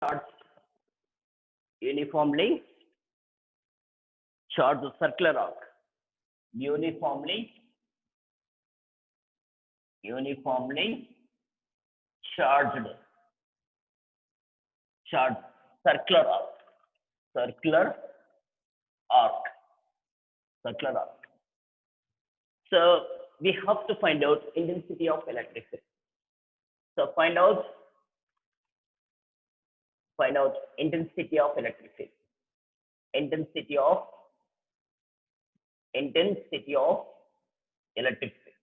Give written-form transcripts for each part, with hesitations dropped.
charge uniformly charged circular arc. Uniformly charged circular arc. Circular arc. Circular arc. So we have to find out intensity of electric field. So find out intensity of electric field. Intensity of electric field.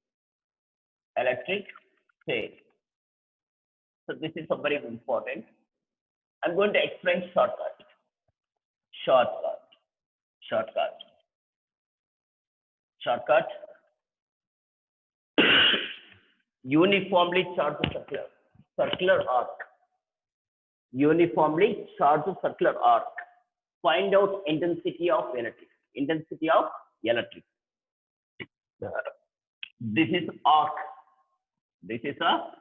Electric field. So this is a very important. I'm going to explain shortcut. Uniformly charged circular arc. Uniformly charged circular arc. Find out intensity of electric. This is arc. This is a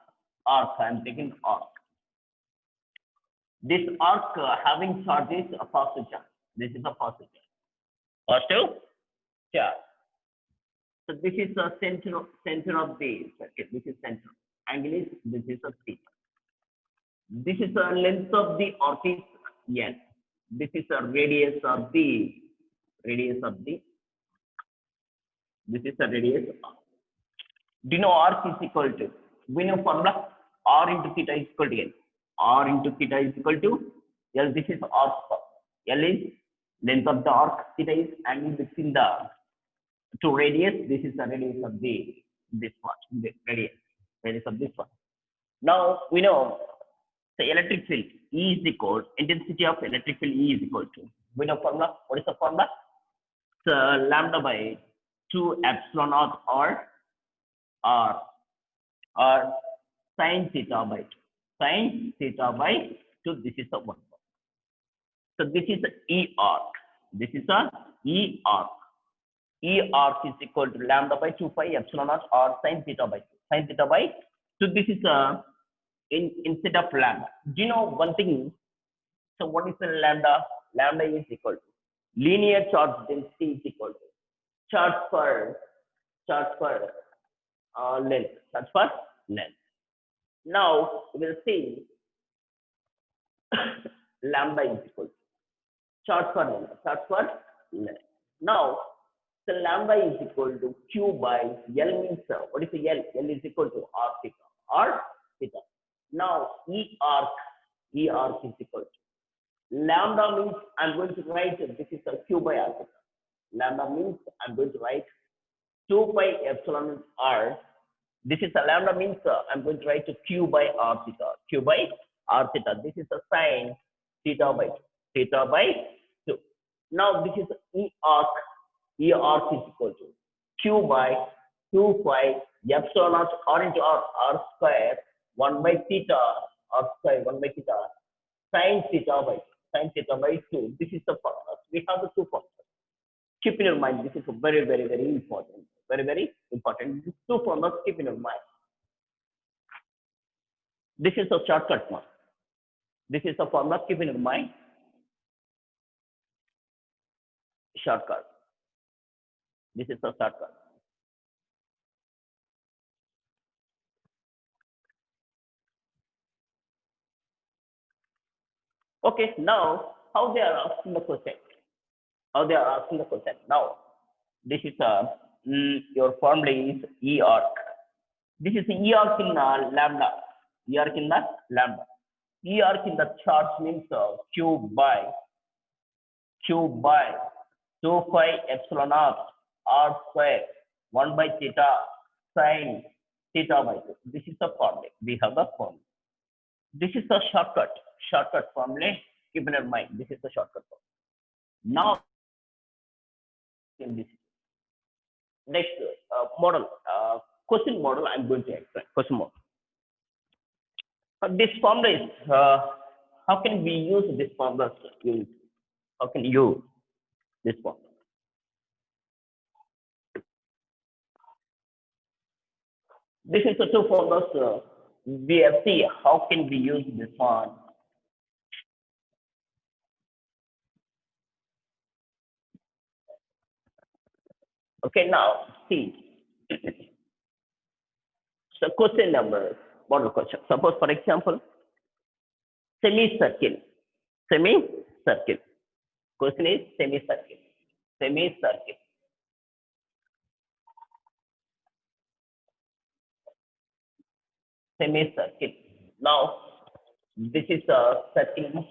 arc. I'm taking arc. This arc having charges a positive charge. This is a positive charge. So this is the center of the circuit. This is center. Angle is this is a theta. This is the length of the arc is n. This is the radius of the This is the radius. Do you know arc is equal to? We know formula r into theta is equal to n. R into theta is equal to L. This is arc. L is length of the arc. Theta is angle between the two radius. This is the radius of this part. The radius of this one. Now we know the electric field E is equal. Intensity of electric field E is equal to. We know formula. What is the formula? So lambda by 2 epsilon naught r sin theta by 2. Sin theta by 2. This is the one. So this is the E arc. This is the E arc. E arc is equal to lambda by 2 pi epsilon naught r sin theta by 2. Sin theta by 2. This is instead of lambda. Do you know one thing? So what is the lambda? Lambda is equal to linear charge density is equal to charge per length. Charge per length. Now we will see lambda is equal to charge per length. Now the lambda is equal to Q by L means what is the L? L is equal to R theta. Now E arc is equal to lambda means I'm going to write this is a Q by R theta. Lambda means I'm going to write 2 pi epsilon R. This is a lambda means I'm going to write Q by R theta. Q by R theta. This is a sin theta by 2. Now this is E arc. E arc is equal to Q by 2 pi epsilon naught R into R square 1 by theta R square 1 by theta sin theta by 2. This is the formula. We have the two formulas. Keep in your mind. This is very important. Very important. These two formulas keep in your mind. This is a shortcut one. This is the formula. Keep in your mind. Shortcut. This is a shortcut. Okay, now how they are asking the question? Now, this is your formula is E arc. This is E arc in lambda. E arc in the lambda. E arc in the charge means Q by 2 pi epsilon naught R square 1 by theta sin theta by 2. This is the formula. We have the formula. This is the shortcut formula. Keep in your mind. This is the shortcut formula. Now, in this next model, question model, I'm going to explain. Question model. This formula is how can we use this formula? How can you use this formula? This is the two formulas. We have see how can we use this one. Okay, now see. So question number, model question. Suppose for example, semicircle. Semicircle. Question is semicircle. Semicircle. Semicircle. Now, this is a circle.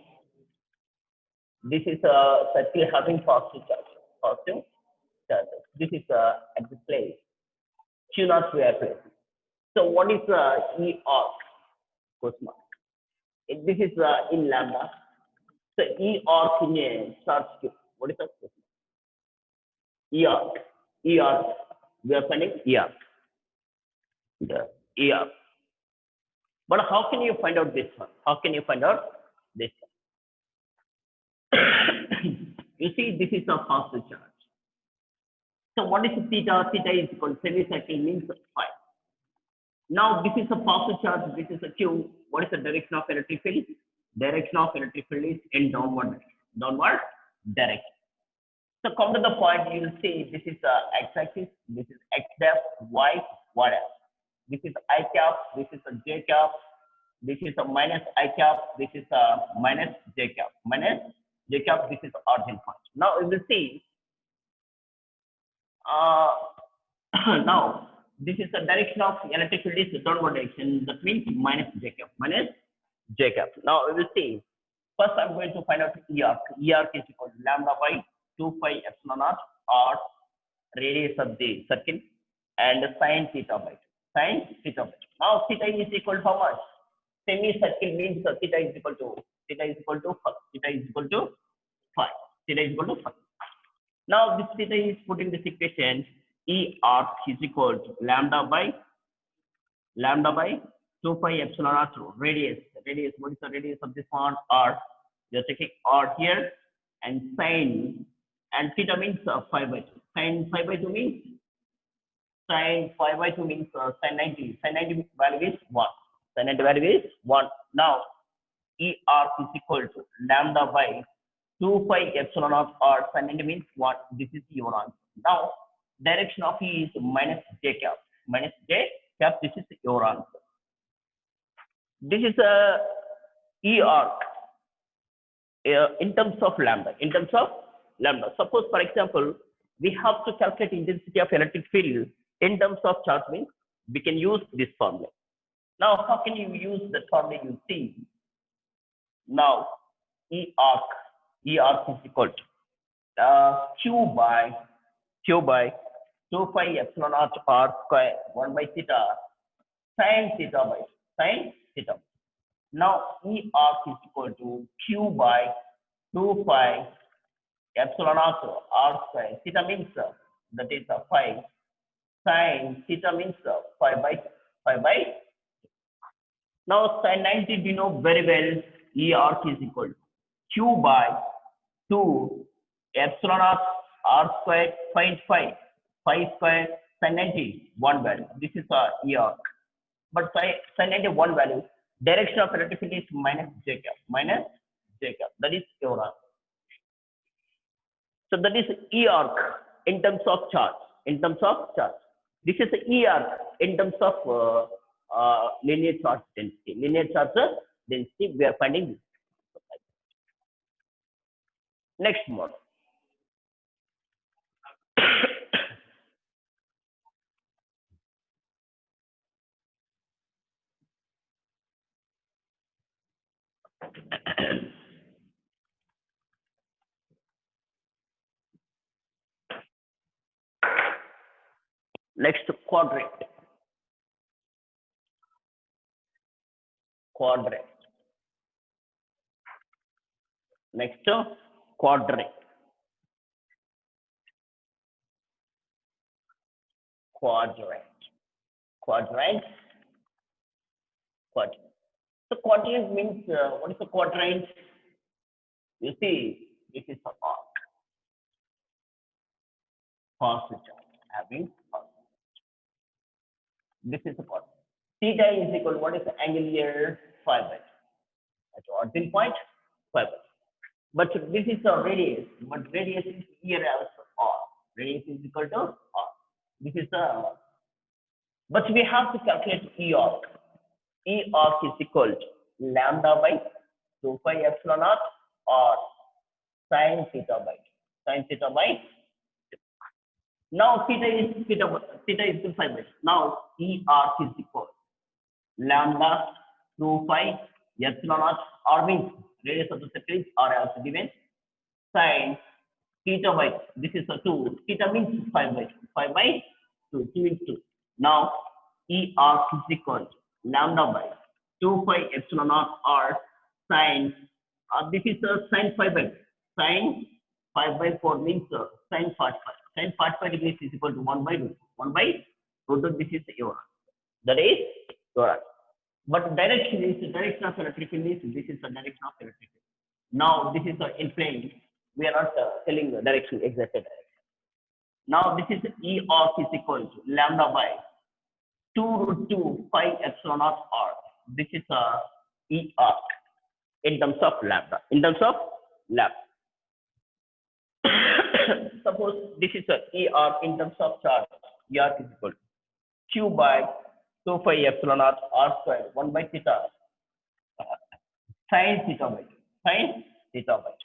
This is a circle having positive charge. Positive charge. This is at the place. Q not we are placing. So what is E arc? Question mark. This is in lambda. So E arc in a charge Q. What is that? E arc. E arc. We are finding E arc. The E arc. But how can you find out this one? How can you find out this one? You see, this is a positive charge. So what is theta? Theta is equal to semicircle means phi. Now this is a positive charge. This is a Q. What is the direction of electric field? Direction of electric field is in downward direction. Downward direction. So come to the point. You will see this is x-axis. This is x def, y, y def. This is I cap. This is a j cap. This is a minus I cap. This is a minus j cap. Minus j cap. This is the origin point. Now you will see. Now this is the direction of electric field is downward direction. That means minus j cap. Minus j cap. Now we will see. First, I'm going to find out E arc. E arc is equal to lambda by 2 pi epsilon naught or radius of the circle and sine theta by 2. Sine theta by 2. Now theta is equal to how much? Semicircle means theta is equal to phi. Theta is equal to phi. Theta is equal to phi. Now this theta is put in this equation. E arc is equal to lambda by 2 pi epsilon naught radius. Radius, what is the radius of this one? R. You're taking R here and sine and theta means phi by 2. Sine phi by 2 means sine phi by 2 means sine 90. Sine 90 value is 1. Sine 90 value is 1. Now E arc is equal to lambda by 2 pi epsilon naught R. Sine 90 means 1. This is your answer. Now direction of E is minus j cap. Minus j cap. This is your answer. This is a E arc in terms of lambda. In terms of lambda. Suppose, for example, we have to calculate intensity of electric field in terms of charge means we can use this formula. Now, how can you use the formula? You see. Now, E arc is equal to Q by 2 pi epsilon naught R square 1 by theta sine theta by sine theta. Now E arc is equal to Q by 2 pi epsilon naught R square. Theta means that is phi. Sine theta means phi by. Now sine 90 we know very well. E arc is equal to Q by 2 epsilon naught R square find phi square sine 90 1 value. This is E arc. But sine 90 1 value. Direction of electric field is minus j cap. Minus j cap. That is your answer. So that is E arc in terms of charge. In terms of charge. This is E arc in terms of linear charge density. Linear charge density we are finding this. Next model. Next quadrant. Next quadrant. So quadrant means what is the quadrant? You see, this is the arc. Positive charge having positive. This is the quadrant. Theta is equal to what is the angle here? Phi by 2. That's origin point, phi by 2. But this is a radius. But radius is here as R. Radius is equal to R. This is but we have to calculate E arc. E arc is equal to lambda by 2 pi epsilon naught or sin theta by 2. Sin theta by 2. Now theta is equal to 5 by 2. Now E arc is equal lambda 2 pi epsilon naught or means radius of the circle is r also given sin theta by 2. This is a 2. Theta means 5 by 2. 5 by 2. 2 into 2. Now E arc is equal to lambda by 2 pi epsilon naught or sin. This is a sin 5 by 2. Sin 5 by 4 means sin 45. Sin 45 degrees is equal to 1 by root. 1 by root. This is your. That is your. But direction is direction of electric field is this is the direction of electric field. Now this is in plane. We are not telling the direction, exact direction. Now this is E arc is equal to lambda by 2 root 2 pi epsilon naught r. This is E arc in terms of lambda. In terms of lambda. Suppose this is E arc in terms of charge. E arc is equal to Q by 2 pi epsilon naught r square 1 by theta sin theta by 2. Sin theta by 2.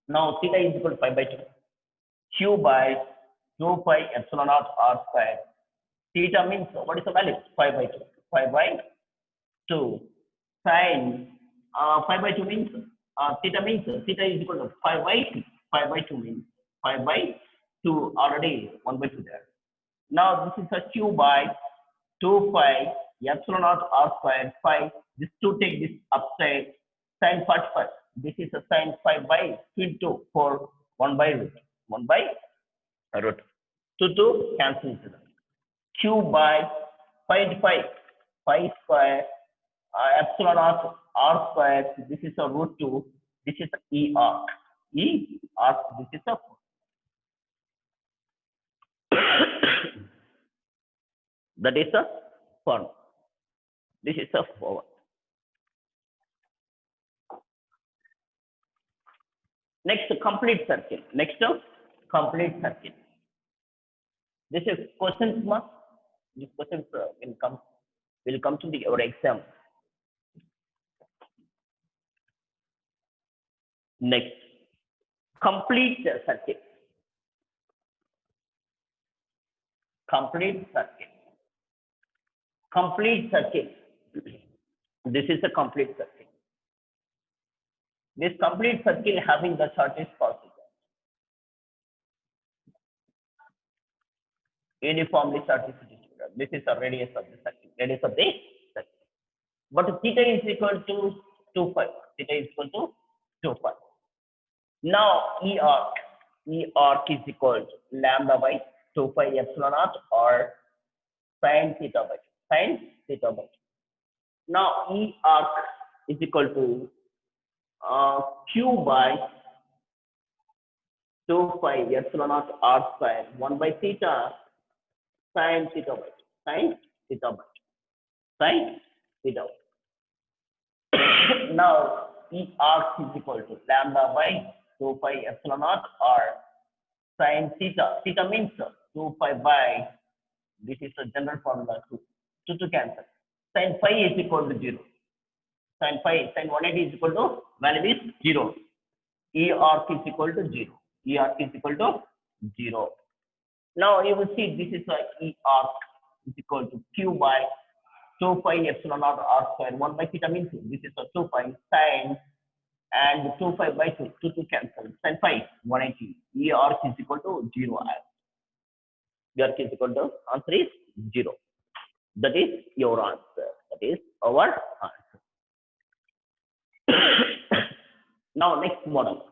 Now theta is equal to 5 by 2. Q by 2 pi epsilon naught r square. Theta means what is the value? 5 by 2. 5 by 2. Sin 5 by 2 means theta theta is equal to 5 by 2. 5 by 2 means 5 by 2 already 1 by 2 there. Now this is a Q by 2 pi epsilon naught r square 5. This 2 take this upside sin 45. This is a sin 5 by 2 into 4 1 by root. 1 by root. 2 cancel each other. Q by 5 pi square epsilon naught r square. This is a root 2. This is a E arc. E arc. This is a 4. That is a form. This is a forward. Next, complete circle. Next, complete circle. This is questions mark. These questions will come to our exam. Next, complete circle. Complete circle. Complete circle. This is a complete circle. This complete circle having the shortest possible. Uniformly shortest distributed. This is the radius of the circle. Radius of the circle. But theta is equal to 2 pi. Theta is equal to 2 pi. Now E arc is equal to lambda by 2 pi epsilon naught or sin theta by 2. Sin theta by 2. Now E arc is equal to Q by 2 pi epsilon naught r square 1 by theta sin theta by 2. Sin theta by 2. Sin theta by 2. Now E arc is equal to lambda by 2 pi epsilon naught or sin theta. Theta means 2 pi by, this is a general formula, 2 to cancel. Sin phi is equal to 0. Sin 180 is equal to value is 0. E arc is equal to 0. E arc is equal to 0. Now you will see this is a E arc is equal to Q by 2 pi epsilon naught r square 1 by theta means this is a 2 pi sin and 2 pi by 2 to cancel. Sin phi 180. E arc is equal to 0. E arc is equal to answer is 0. That is your answer. That is our answer. Now next model.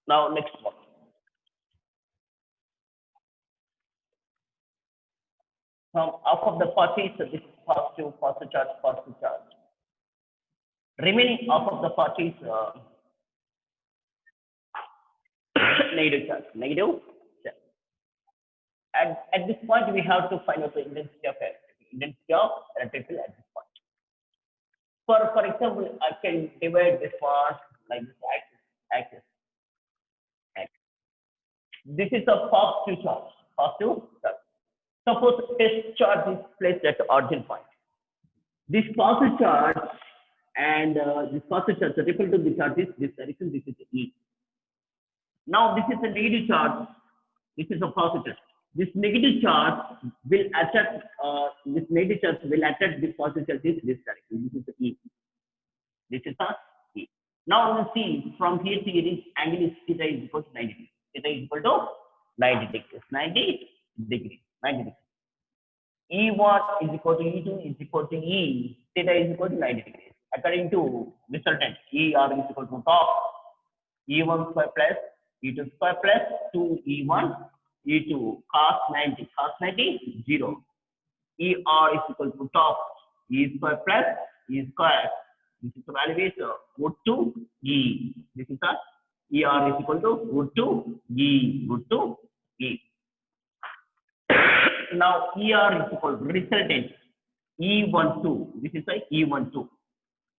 Now next one. From half of the parties, this is positive charge. Remaining half of the parties negative charge, negative charge. At this point, we have to find out the intensity of electric field at this point. For example, I can divide this part like this axis. This is a positive charge. Positive charge. Suppose test charge is placed at the origin point. This positive charge and this positive charge, the ripple to the charge is this direction. This is E. Now this is a negative charge. This is a positive. This negative charge will attract. This negative charge will attract this positive charge in this direction. This is the E. This is the E. Now you see from here to here, this angle is theta is equal to 90 degrees. Theta is equal to 90 degrees. 90 degrees. 90 degrees. E1 is equal to E2 is equal to E. Theta is equal to 90 degrees. According to resultant, ER is equal to top E1 square plus E2 square plus 2E1 E2 cos 90 0. ER is equal to top E square plus E square. This is the value is root 2 E. This is a ER is equal to root 2 E. Root 2 E. Now ER is equal to resultant E12. This is a E12.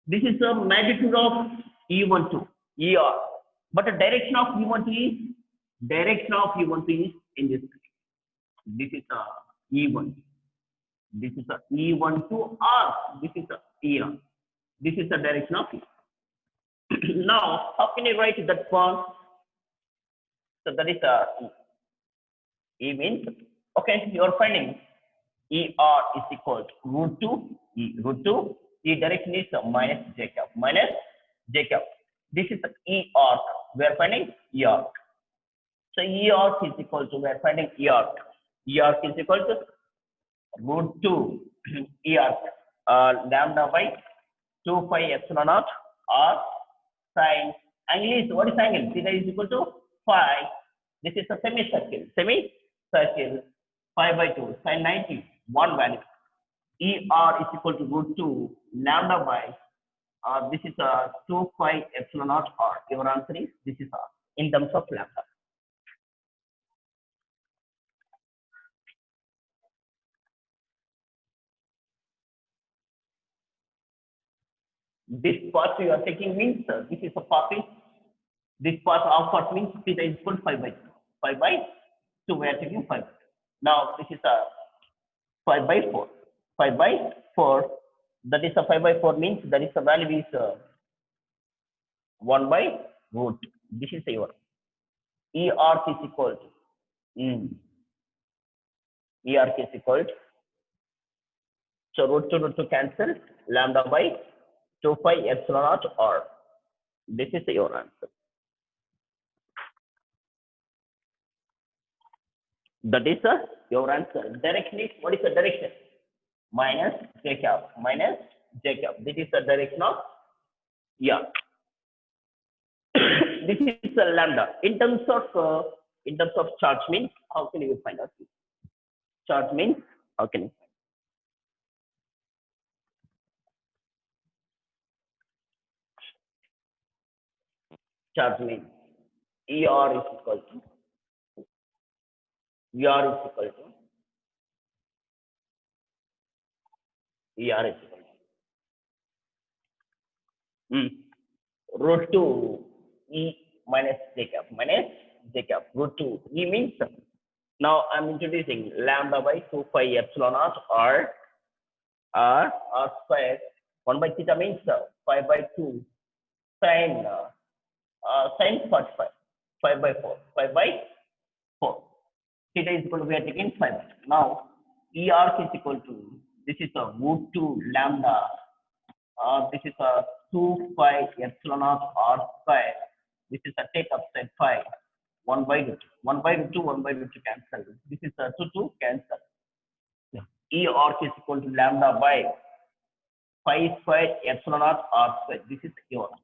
This is the magnitude of E12 ER. But the direction of E12 is in this. This is a E1. This is a E12 R. This is a ER. This is the direction of E. Now, how can you write that one? So that is E means, okay, you are finding ER is equal to root 2 E. Root 2 E direction is minus J cap. Minus J cap. This is the E arc. We are finding E arc. So E arc is equal to, we are finding E arc. E arc is equal to root 2 E arc lambda by 2 pi epsilon naught R sine. Angle is, what is angle? Theta is equal to phi. This is a semicircle. Semicircle pi by 2 sine 90. One value. ER is equal to root 2 lambda by this is 2 pi epsilon naught R. Your answer is this is R in terms of lambda. This part you are taking means this is a part. This part of part means theta is equal to 5 by 2. 5 by 2 we are taking 5. Now this is a 5 by 4. 5 by 4. That is a 5 by 4 means that is the value is 1 by root. This is your ER is equal to ER is equal to, so root 2 cancel, lambda by 2 pi epsilon naught R. This is your answer. That is your answer. Direction is, what is the direction? Minus J cap. Minus J cap. This is the direction of ER. This is a lambda. In terms of charge means, how can you find out? Charge means, how can you find? Charge means ER is equal to ER is equal to ER is equal to root 2 E minus J cap. Minus J cap. Root 2 E means, now I'm introducing lambda by 2 pi epsilon naught R square. 1 by theta means 5 by 2 sine sine 45. 5 by 4. 5 by 4. Theta is equal to, we are taking 5. Now E arc is equal to, this is a root 2 lambda. This is a 2 pi epsilon naught R square. This is a take upside 5. 1 by root 2. 1 by root 2. 1 by root 2 cancel. This is a 2 cancel. E arc is equal to lambda by 5 square epsilon naught R square. This is your answer.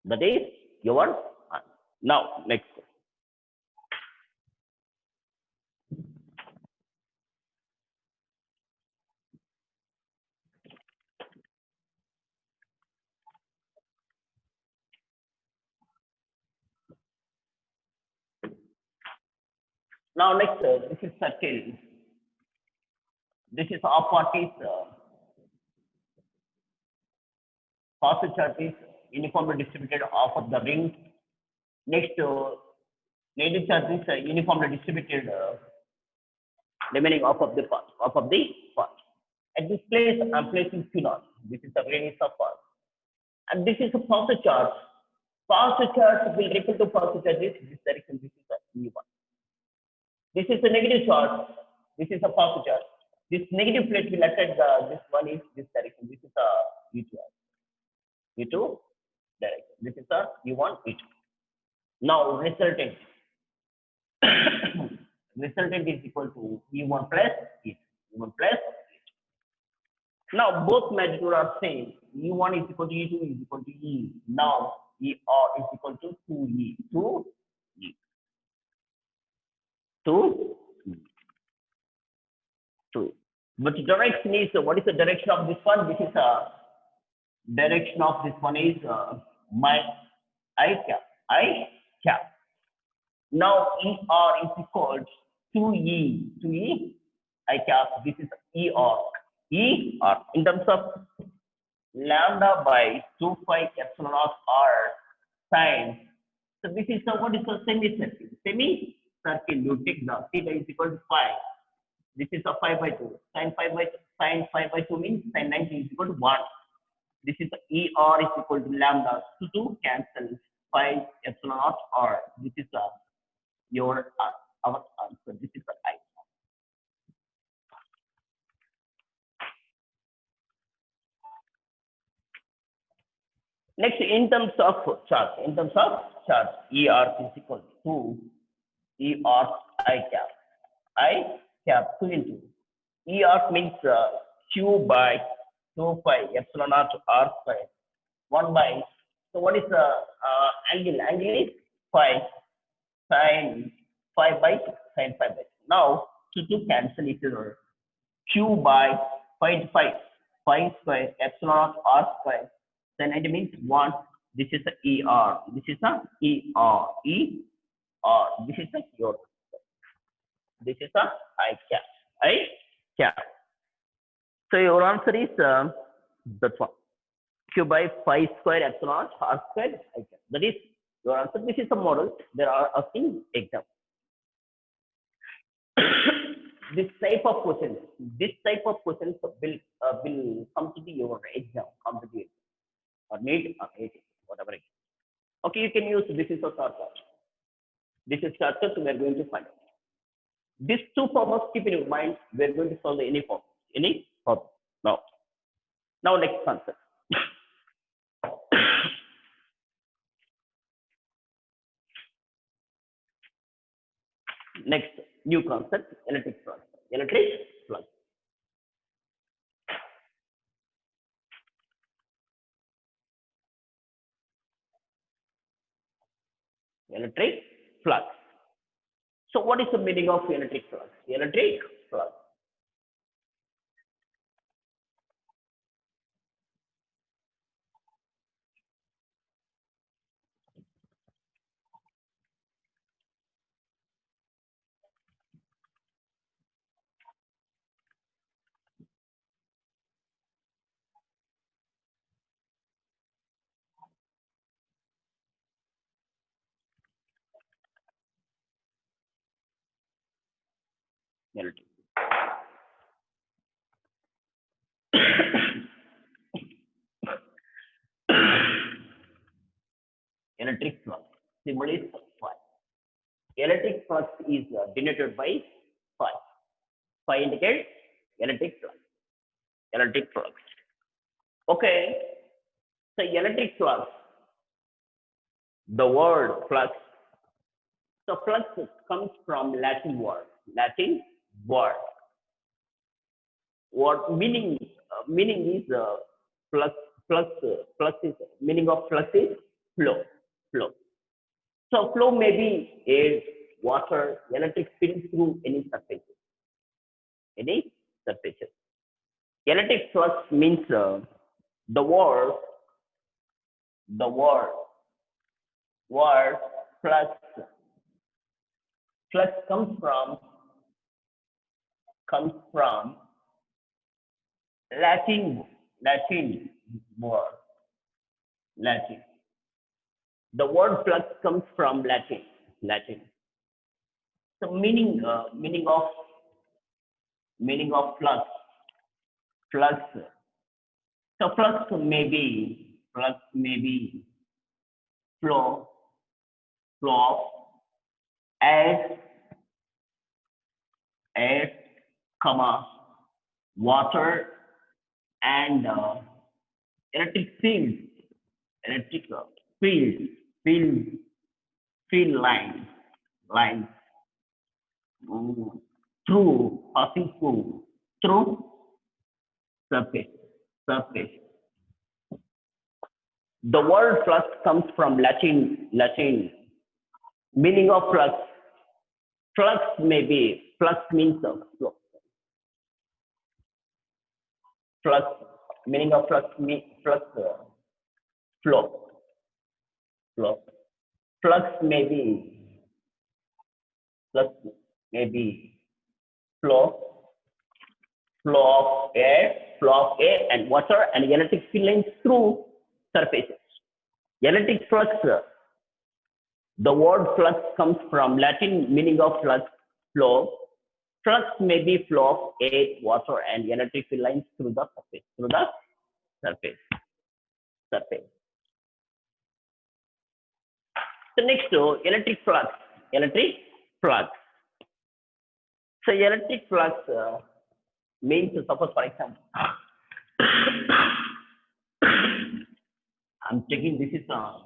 That is your answer. Now, next. Now, next, this is circle. This is our party's positive chart is uniformly distributed off of the ring. Next, negative charge is uniformly distributed remaining off of the part. At this place, I'm placing Q naught. This is the radius of part. And this is a positive charge. Positive charge will repel to positive charge this direction. This is the E1. This is a negative charge. This is a positive charge. This negative plate will attack this one is this direction. This is a E2. E2 direction. This is a E1, E2. Now resultant. Resultant is equal to E1 plus E2. E1 plus E2. Now both magnitude are same. E1 is equal to E2 is equal to E. Now ER is equal to 2E. 2E. 2 2. But direction is what is the direction of this one? This is a direction of this one is my I cap. I cap. Now ER is equal to 2E. 2E I cap. This is ER. ER in terms of lambda by 2 pi epsilon of R sine. So this is what is a semicircle. Semicircle. You take the theta is equal to 5. This is a 5 by 2. Sine 5 by 2 means sine 90 is equal to 1. This is ER is equal to lambda. So 2 cancel 5 epsilon naught R. This is your our answer. This is the I. Next, in terms of charge, ER is equal to ER I cap. I cap 2 into ER means Q by 2 pi epsilon naught R square 1 by. So what is the angle? Angle is 5 sine 5 by 2. Sine 5 by 2. Now, 2 cancel each other. Q by 5 square epsilon naught R square. Then it means 1. This is the ER. This is the ER. ER. This is the your. This is the I cap. I cap. So your answer is that one. Q by 5 square epsilon R square I cap. That is your answer. This is a model. There are asking exam. This type of questions will come to the your exam, competitive or NEET or AT, whatever it is. Okay, you can use this is a shortcut. This is shortcut we are going to find out. These two problems keep in your mind. We are going to solve any problem. Now next concept. Next new concept, electric flux. Electric flux. Electric flux. So what is the meaning of electric flux? Electric flux. Electric. Electric flux. Symbol is phi. Electric flux is denoted by phi. Phi indicates electric flux. Electric flux. Okay. So electric flux. The word flux. So flux comes from Latin word. Latin word. What meaning? Meaning is flux. Flux is meaning of flux is flow, flow. So flow may be air, water, electric field through any surface, any surfaces. Electric flux means the word, the word flux, flux comes from Latin word, Latin. The word flux comes from Latin. So meaning of flux. So flux may be flow, flow of air, air, comma, water, and electric field, electric field, field, field lines mm, passing through surface, surface. The word flux comes from Latin. Meaning of flux. Flux means flow. Flux, meaning of flux, flow, flow. Flux may be, flux may be flow, flow of air and water and electric field lines through surfaces. Electric flux, the word flux comes from Latin meaning of flux, flow. Flux may be flow of air, water, and electric field lines through the surface, surface. So next to electric flux, electric flux. So electric flux means, suppose for example, I'm taking this is a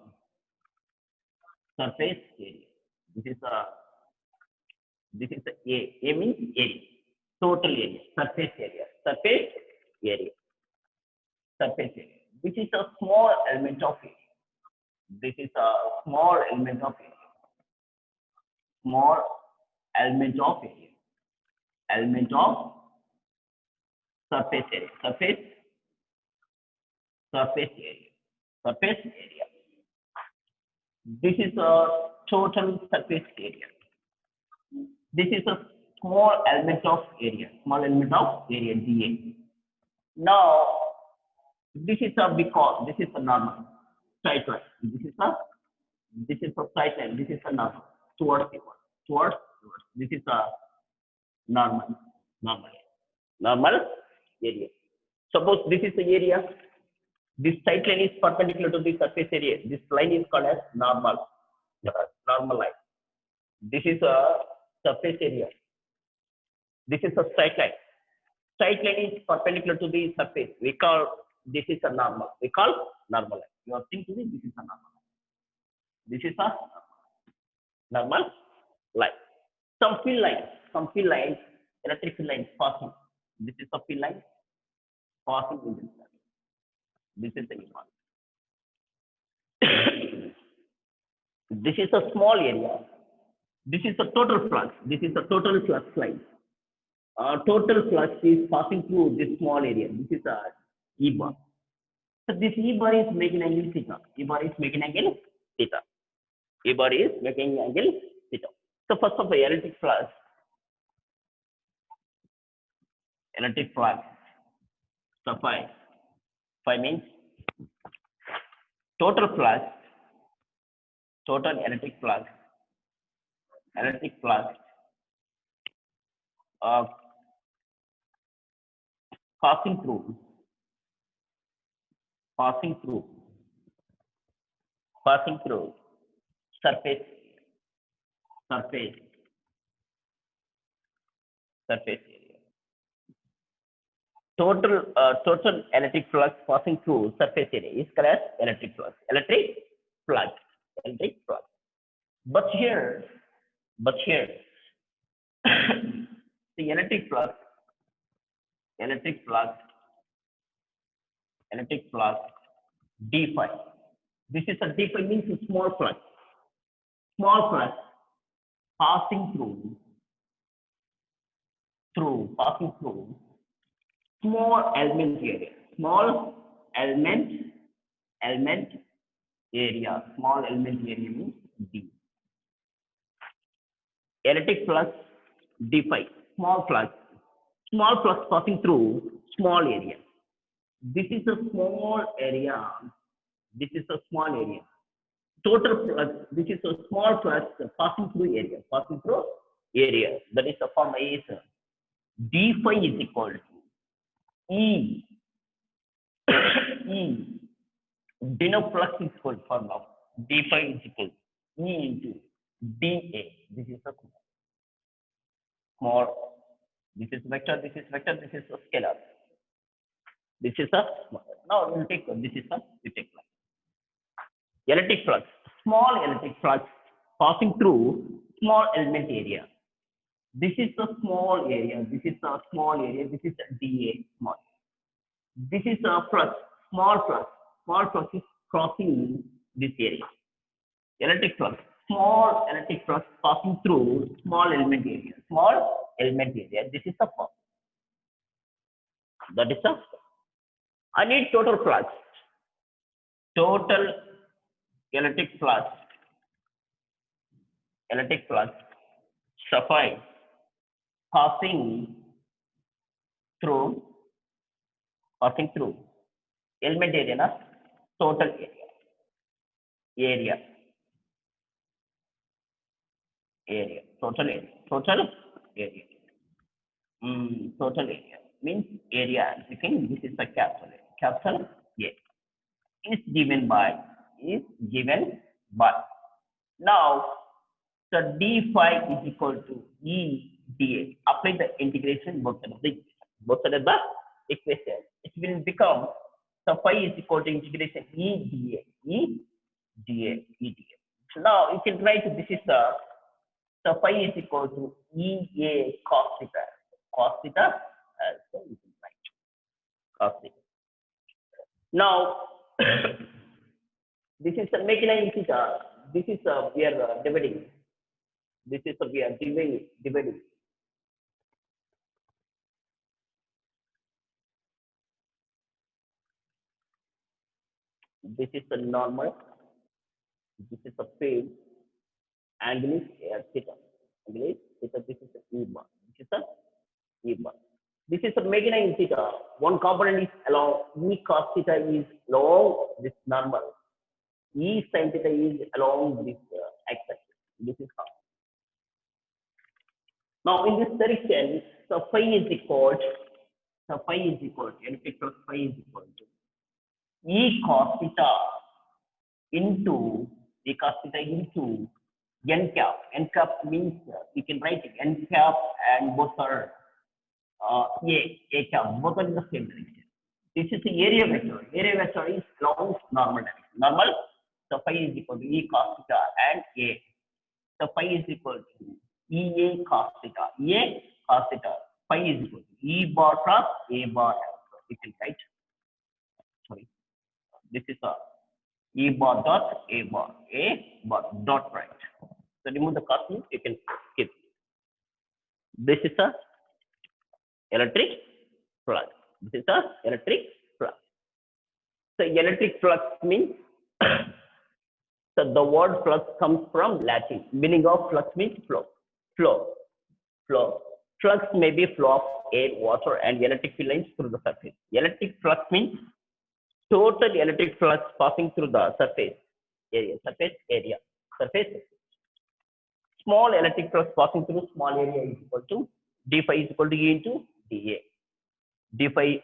surface area. This is a A. A means area, total area, surface area, surface area, surface area. This is a small element of area. This is a small element of area. Small element of area. Element of surface area. Surface area. Surface area. This is a total surface area. This is a small element of area. Small element of area, GA. Now, this is a because this is a normal straight line. This is a straight line. This is a normal towards the one. Towards. This is a normal area. Suppose this is the area. This straight line is perpendicular to the surface area. This line is called as normal line. This is a surface area. This is a straight line. Straight line is perpendicular to the surface. We call this is a normal. We call normal line. You are thinking this is a normal line. This is a normal line. Some field lines, electric field lines passing. This is a field line passing in this line. This is the one. This is a small area. This is a total flux. This is a total flux line. Total flux is passing through this small area. This is a E bar. So this E bar is making angle theta. E bar is making angle theta. E bar is making angle theta. So first of all, electric flux. So phi means total flux, total electric flux passing through surface area. Total electric flux passing through surface area is called as electric flux. But here, the electric flux d phi. This is a d phi means a small flux passing passing through small element area, element element small element area means d. Electric flux d phi, small flux passing through small area. This is a small area. This is a small area. Total flux. This is a small flux passing through area. That is the formula is d phi is equal to E. E. Denote flux is equal to formula. D phi is equal to E into dA. This is a small. This is vector. This is vector. This is a scalar. This is a now we will take this is a we take flux. Electric flux, small electric flux passing through small element area. This is a small area. This is a small area. This is a dA small. This is a flux, small flux. Small flux is crossing this area. Electric flux, small electric flux passing through small element area. Small element area. This is a flux. That is a. I need total flux. Total electric flux suffice passing through element area na total area total area total area means area. This is a capital A is given by now the d phi is equal to E dA. Apply the integration both sides of the equation. It will become the phi is equal to integration E dA. So now you can write this is the phi is equal to EA cos theta. So you can write cos theta. Now this is making theta. This is we are dividing. This is we are dividing. This is the normal. This is the phase. Angle is theta. This is the E bar. This is the E bar. This is the making theta. One component is along E cos theta is along this normal. E sin theta is along this x-axis. This is how. Now in this direction, the phi is equal electric flux phi is equal to E cos theta into n cap. N cap means you can write it n cap and both are a cap. Both are in the same direction. This is the area vector. Area vector is along normal direction. Normal. So phi is equal to E cos theta and A. So phi is equal to EA cos theta. EA cos theta. Phi is equal to E bar plus A bar. You can write. Sorry. This is a E bar dot A bar dot right. So remove the cosine, you can skip. This is a electric flux. This is a electric flux. So electric flux means so the word flux comes from Latin. Meaning of flux means flow. Flux may be flow of air, water, and electric field lines through the surface. Electric flux means total electric flux passing through the surface area. Small electric flux passing through small area is equal to d phi is equal to E into dA. D phi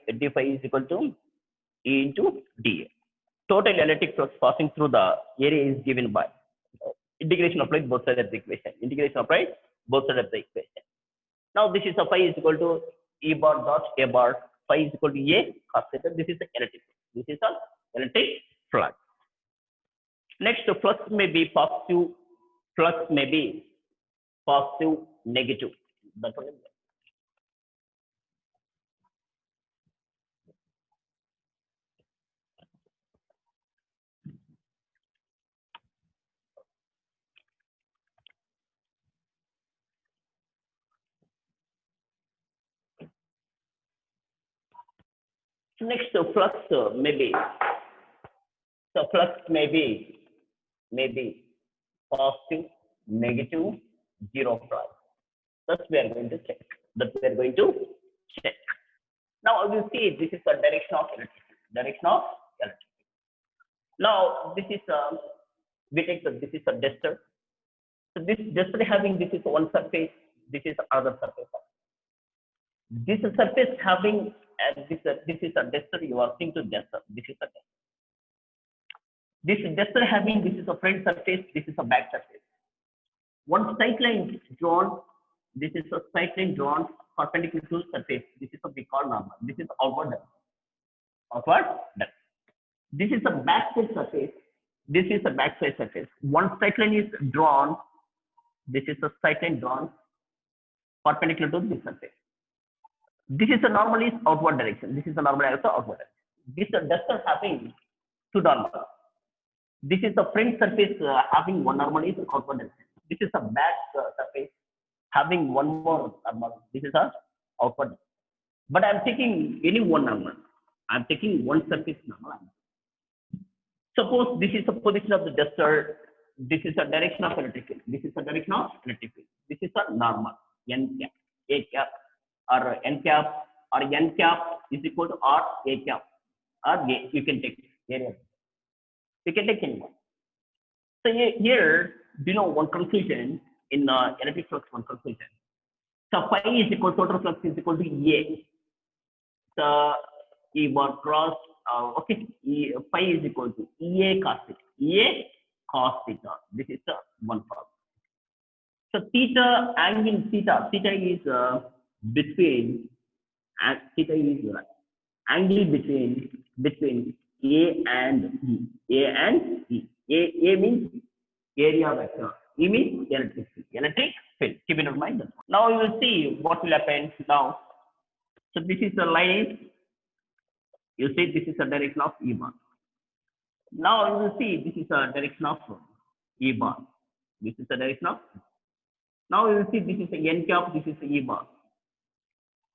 is equal to E into dA. Total electric flux passing through the area is given by integration applied both sides of the equation. Now this is a phi is equal to E bar dot A bar. Phi is equal to A cos theta. This is the electric flux. This is the electric flux. Next, the flux may be positive. Flux may be positive, negative. That's what Next, flux maybe. So flux maybe positive, negative, zero flux. That we are going to check. That we are going to check. Now you see this is the direction of electricity. Direction of electricity. Now this is we take this is a duster. So this duster having this is one surface. This is other surface. This surface having this is a duster. You are seeing to duster. This is a duster. This duster having this is a front surface. This is a back surface. One straight line drawn. This is a straight line drawn perpendicular to surface. This is what we call normal. This is outward depth. Outward depth. This is a backside surface. This is a backside surface. One straight line is drawn. This is a straight line drawn perpendicular to this surface. This is a normal is outward direction. This is a normal also outward direction. This duster having two normal. This is the front surface having one normal is outward direction. This is a back surface having one more normal. This is a outward. But I'm taking any one normal. I'm taking one surface normal. Suppose this is the position of the duster. This is the direction of electric field. This is the direction of electric field. This is a normal. N cap, A cap, or N cap, or N cap is equal to R A cap, or A. You can take area. You can take anyone. So here, you know one conclusion in electric flux. One conclusion. So phi is equal to total flux is equal to A. So E bar cross. Okay, phi is equal to EA cos theta. EA cos theta. This is the one part. So theta angle theta. Theta is between theta is angle between A and E. A and E. A means area vector. E means electric field. Electric field. Keep in mind. Now you will see what will happen now. So this is the line. You see this is the direction of E bar. Now you will see this is the direction of E bar. This is the direction of. Now you will see this is the N cap. This is the E bar.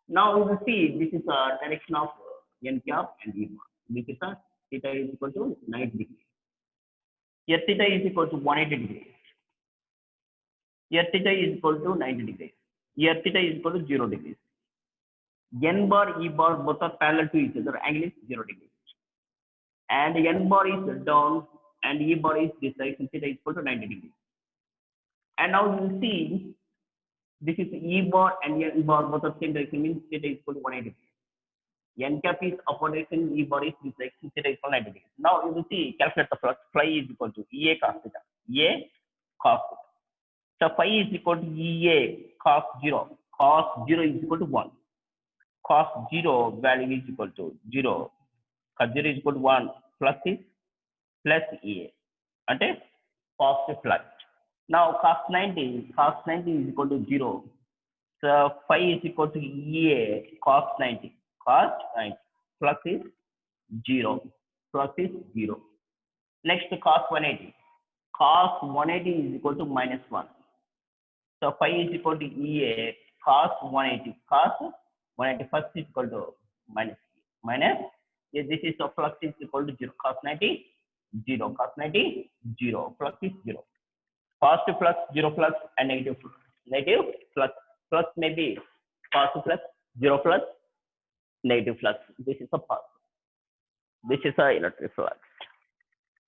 Now you will see this is the direction of N cap and E bar. This is the theta is equal to 90 degrees. Here theta is equal to 180 degrees. Here theta is equal to 90 degrees. Here theta is equal to 0 degrees. N bar, E bar both are parallel to each other. Angle is 0 degrees. And N bar is down and E bar is this direction. Theta is equal to 90 degrees. And now you will see this is E bar and N bar both are same direction means theta is equal to 180 degrees. N cap is upward direction, E bar is this direction, theta is equal to 90 degrees. Now you will see calculate the flux. Phi is equal to EA cos theta. EA cos theta. So phi is equal to EA cos 0. Cos 0 is equal to 1. Cos 0 value is equal to 0. Cos 0 is equal to 1 plus is plus EA. Okay? Positive flux. Now cos 90 is equal to 0. So phi is equal to EA cos 90. Cos 90 plus is 0. Plus is 0. Next cos 180. Cos 180 is equal to minus 1. So phi is equal to EA cos 180. Cos 180 first is equal to minus. Yeah, this is the flux is equal to 0. Cos 90 0. Cos 90 0. Flux is 0. Positive flux, 0 flux, and negative flux. Negative flux. Flux may be positive flux, 0 flux, negative flux. This is a positive. This is a electric flux.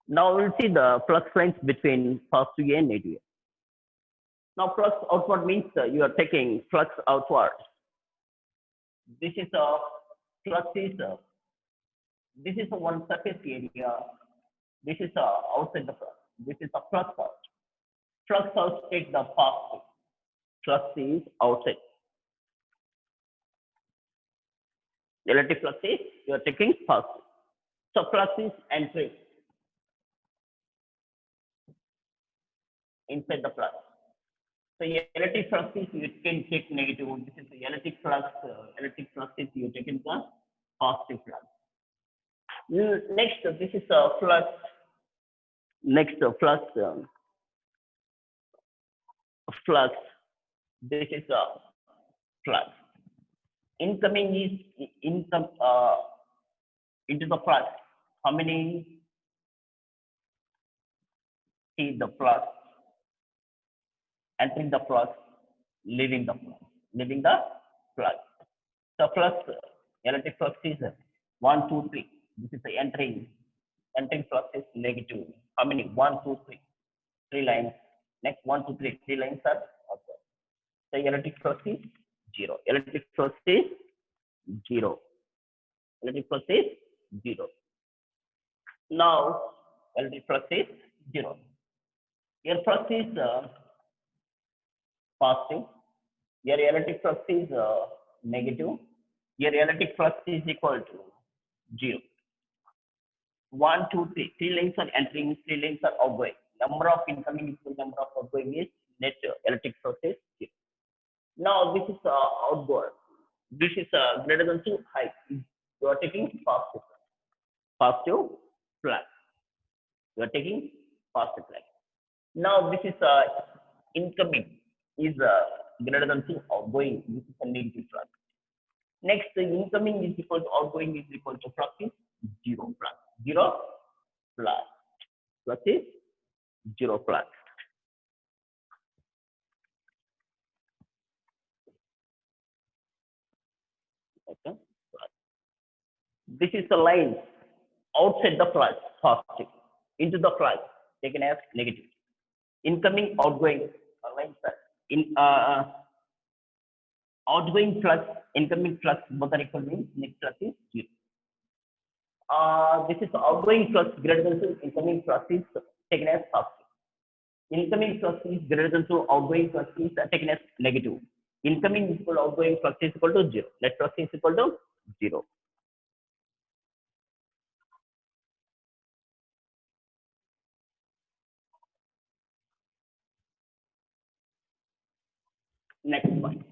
Now we'll see the flux lines between positive A and negative A. Now flux outward means you are taking flux outward. This is a flux is this is a one surface area. This is outside the flux. This is a flux out. Flux outside the positive. Flux is outside. Electric flux is you are taking positive. So flux is entering inside the flux. So electric flux is you can take negative. This is the electric flux. Electric flux is you taking the positive flux. Next, this is a flux. Next, flux. Flux. This is a flux. Incoming is into the flux. How many? See the flux, entering the flux, leaving the flux, leaving the flux. The flux, electric flux is 1, 2, 3. This is the entering flux is negative. How many? 1, 2, 3. 3 lines. Next 1, 2, 3. 3 lines are okay. The electric flux is 0. Electric flux is 0. Electric flux is 0. Now electric flux is 0. Your flux is positive. Your electric flux is negative. Your electric flux is equal to 0. 1, 2, 3. 3 lanes are entering, 3 lanes are outgoing. Number of incoming equal number of outgoing is net electric flux is 0. Now this is outgoing. This is greater than 2 high. You are taking positive flux. You are taking positive flux. Now this is incoming is greater than 2 outgoing. This is a negative flux. Next, the incoming is equal to outgoing is equal to flux is 0 flux. 0 flux. Flux is 0 flux. Okay. This is the line outside the flux, positive. Into the flux, taken as negative. Incoming, outgoing lines are in outgoing flux, incoming flux, both are equal means net flux is 0. This is outgoing flux greater than 2, incoming flux is taken as positive. Incoming flux is greater than 2, outgoing flux is taken as negative. Incoming is equal to outgoing flux is equal to 0. Net flux is equal to 0. Next one.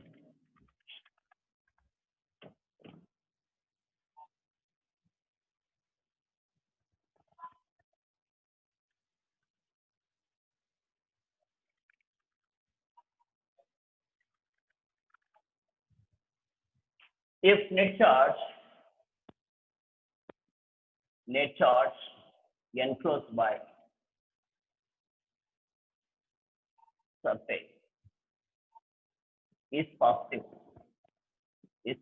If net charge enclosed by surface is positive,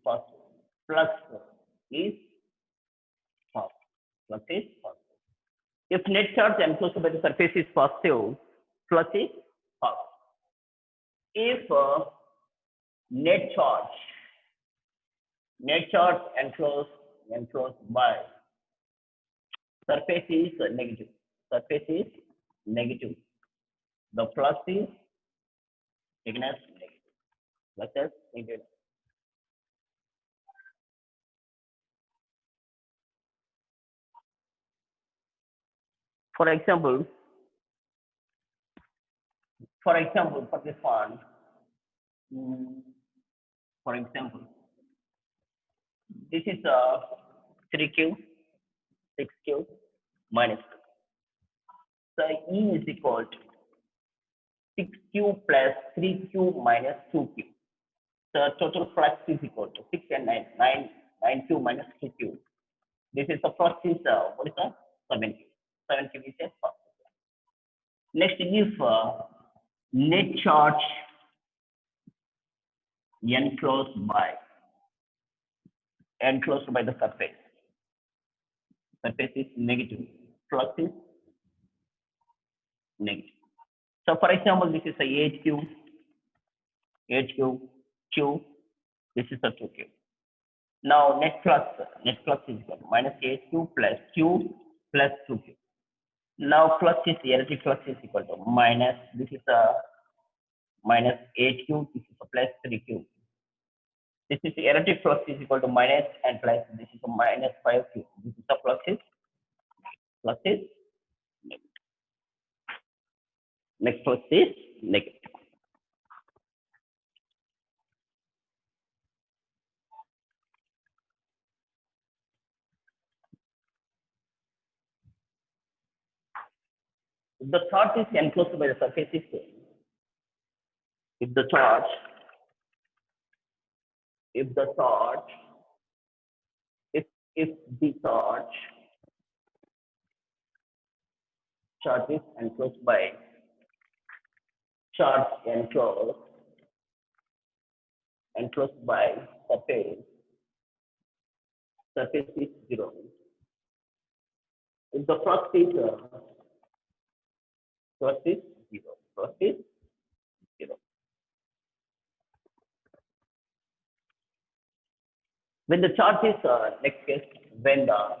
flux is positive, flux is positive. If net charge enclosed by the surface is positive, flux is positive. If net charge enclosed by surface is negative, the flux is taken as negative. Flux is negative. For example, for this one, for example, this is 3q, 6q minus 2. So E is equal to 6q plus 3q minus 2q. The total flux is equal to 6 and 9q minus 2q. This is the flux is what is that? 7q. 7q is a flux. Next, if net charge enclosed by the surface is negative, flux is negative. So for example, this is a HQ, Q, this is a 2Q. Now net flux is equal to minus HQ plus Q plus 2Q. Now flux is electric flux is equal to minus, this is a minus HQ, this is a plus 3Q. This is the electric flux is equal to minus and plus, this is a minus 5Q. This is the flux is negative. Next flux is negative. If the charge is enclosed by the surface is if the charge is if the charge is enclosed by charge enclosed by surface is zero. If the flux is flux is zero. When the charge is next case, when the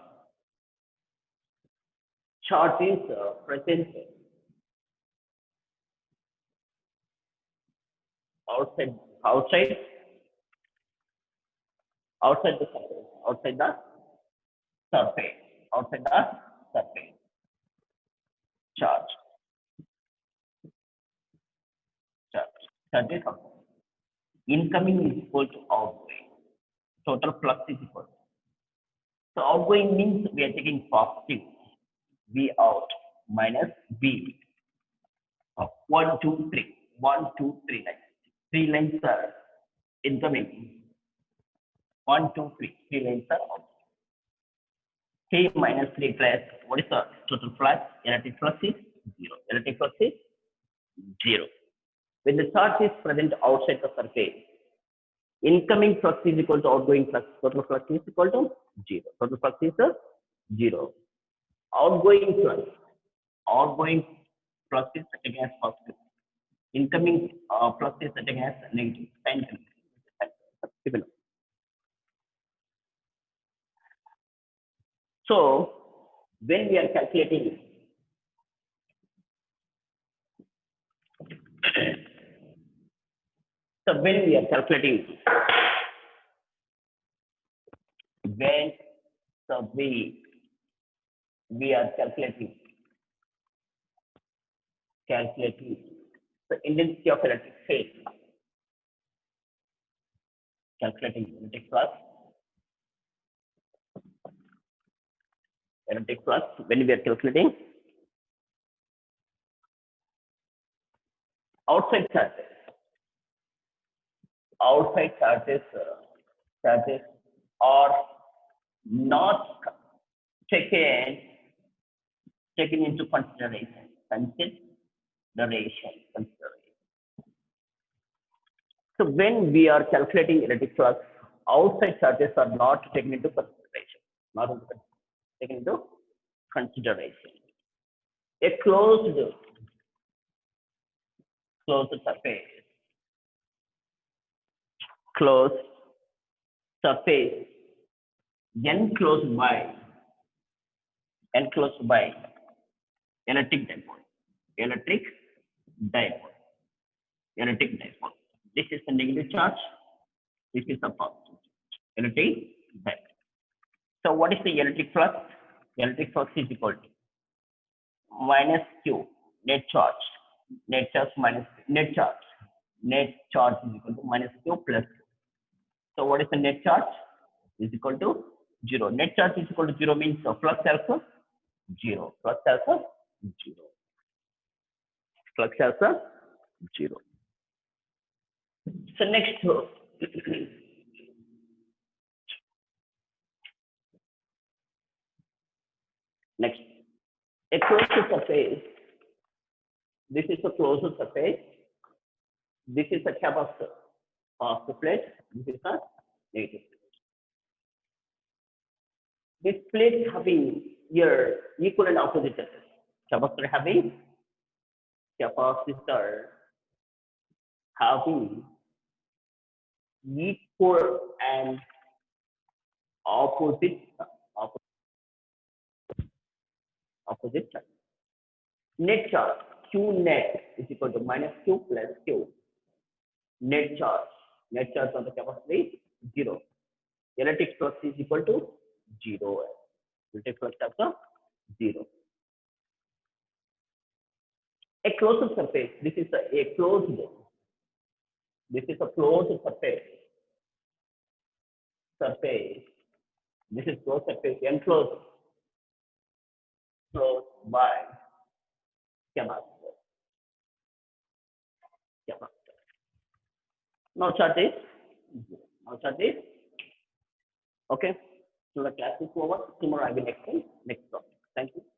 charge is present outside outside outside the surface, outside the surface charge charge is incoming is equal to outgoing. Total flux is equal. So outgoing means we are taking positive V out minus V of 1, 2, 3. 1, 2, 3 lines. 3 lines are incoming. 1, 2, 3. 3 lines are out. 3 minus 3 plus, what is the total flux? Electric flux is 0. Electric flux is 0. When the charge is present outside the surface, incoming flux is equal to outgoing flux. Total flux is equal to 0. Total flux is 0. Outgoing flux is setting as positive. Incoming flux is setting as negative. So when we are calculating when we are calculating the intensity of electric field, calculating electric flux, when we are calculating outside charges are not taken into consideration. So when we are calculating electric flux, outside charges are not taken into consideration. A closed surface enclosed by electric dipole. This is the negative charge. This is the positive electric dipole. So what is the electric flux? Electric flux is equal to minus Q net charge minus net charge is equal to minus Q plus Q. So what is the net charge? Is equal to 0. Net charge is equal to 0 means the flux also 0. Flux also 0. So next, a closed surface. This is a closed surface. This is a capacitor of the plate. This is a negative. This plate having here equal and opposite surface. Capacitor having equal and opposite charge. Net charge Q net is equal to minus Q plus Q. Net charge on the capacitor is 0. Electric flux is equal to 0. Electric flux also 0. A closed surface. This is a closed surface. This is closed surface enclosed by capacitor. Now charge is okay. So the class is over. Tomorrow I will explain next topic. Thank you.